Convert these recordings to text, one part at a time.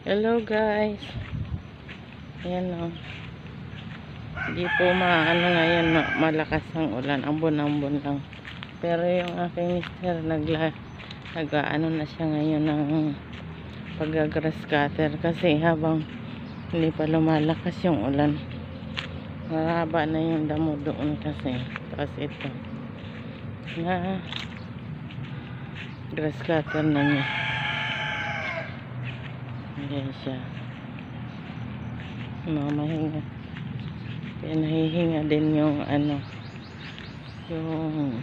Hello guys. Ayan o. Hindi po maano ngayon, malakas ang ulan. Ambon-ambon lang. Pero yung aking mister nag-ano na siya ngayon ng pag-grass cutter kasi habang hindi pa lumalakas yung ulan. Maraba na yung damo doon kasi. Tapos ito na grass cutter na niya. Ayan siya. Mahinga. Kaya nahihinga din yung ano, yung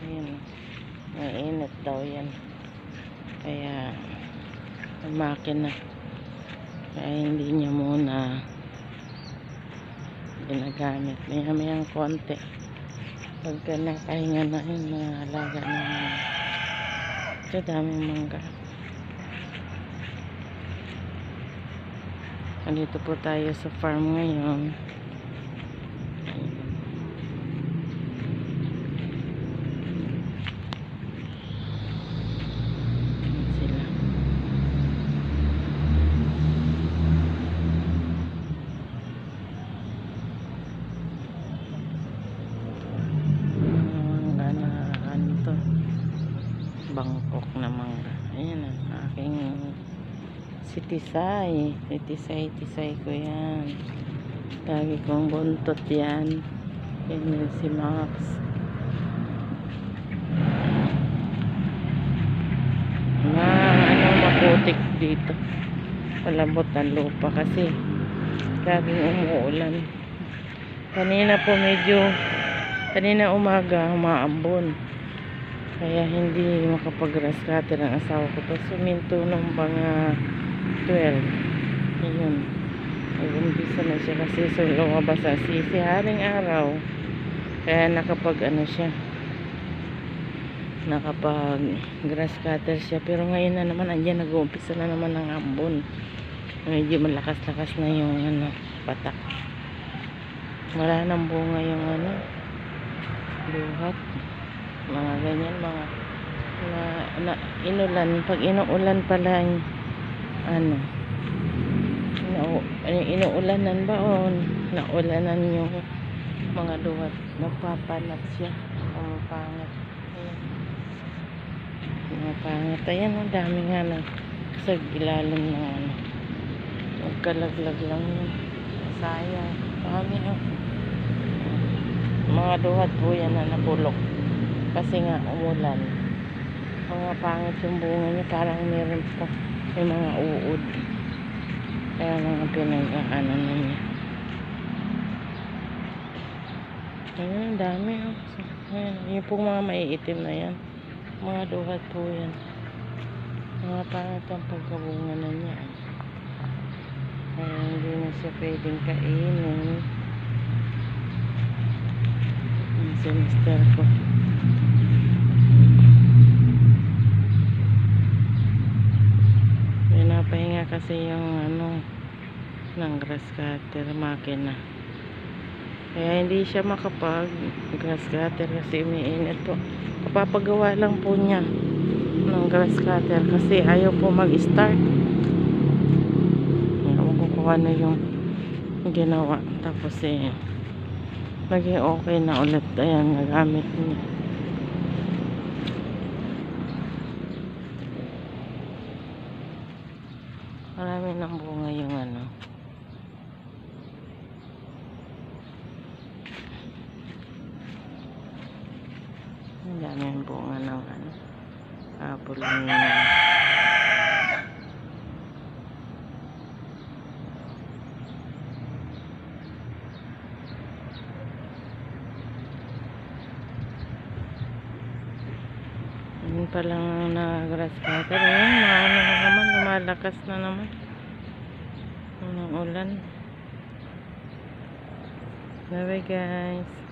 ayan, mainit daw yan. Kaya ang makina, kaya hindi niya muna ginagamit. Mayang konti pagka nakahinga na yung mga alaga naman. Ito daming mangga. Andito po tayo sa farm ngayon. Ayan sila. Mangga na ano to, Bangkok na mangga. Ayan ang aking Tisay ko yan. Lagi kong buntot yan. Yan si Max. Maputik dito. Malambot ang lupa kasi laging umuulan. Kanina umaga umaambon. Kaya hindi makapag-grass cutter ang asawa ko. Tapos suminto ng mga 12. Ayun. Nag-umpisa na siya kasi lumabas sa haring araw. Kaya nakapag grass cutter siya. Pero ngayon na naman, andyan nag-uumpisa na naman ng ambon. Medyo malakas-lakas na yung patak. Wala nang bunga yung luhat. Mga ganyan, mga inulan. Pag inuulan pala inuulanan ba o naulanan yung mga luhat, nagpapanat siya. Pangit. Ayan, ang dami nga sa ilalim ng magkalaglag lang yun. Sayang. Dami mga luhat po yan na napulok kasi nga umulan. Mga pangit yung bunga niya, parang meron po may mga uod. Kaya mga pinag-ano na niya. Ayan, dami Ayan, yung pong mga maiitim na yan, mga luhat po yan. Mga pangit ang pagkabunga na niya. Kaya hindi na siya pwedeng kainin. Yung si mister ko. Pinapahinga kasi yung ng grass cutter makina. Kaya hindi siya makapag grass cutter kasi umiinit po. Kapapagawa lang po niya ng grass cutter kasi ayaw po mag-start. Kukuha na yung ginawa. Tapos naging okay na ulit. Ayan, nagamit niya. Marami ng bunga yung ang dami yung bunga ng apple niya. Yun pa lang na grass cutter. Ayan, maano na naman, lumalakas na naman ng ulan. Bye guys.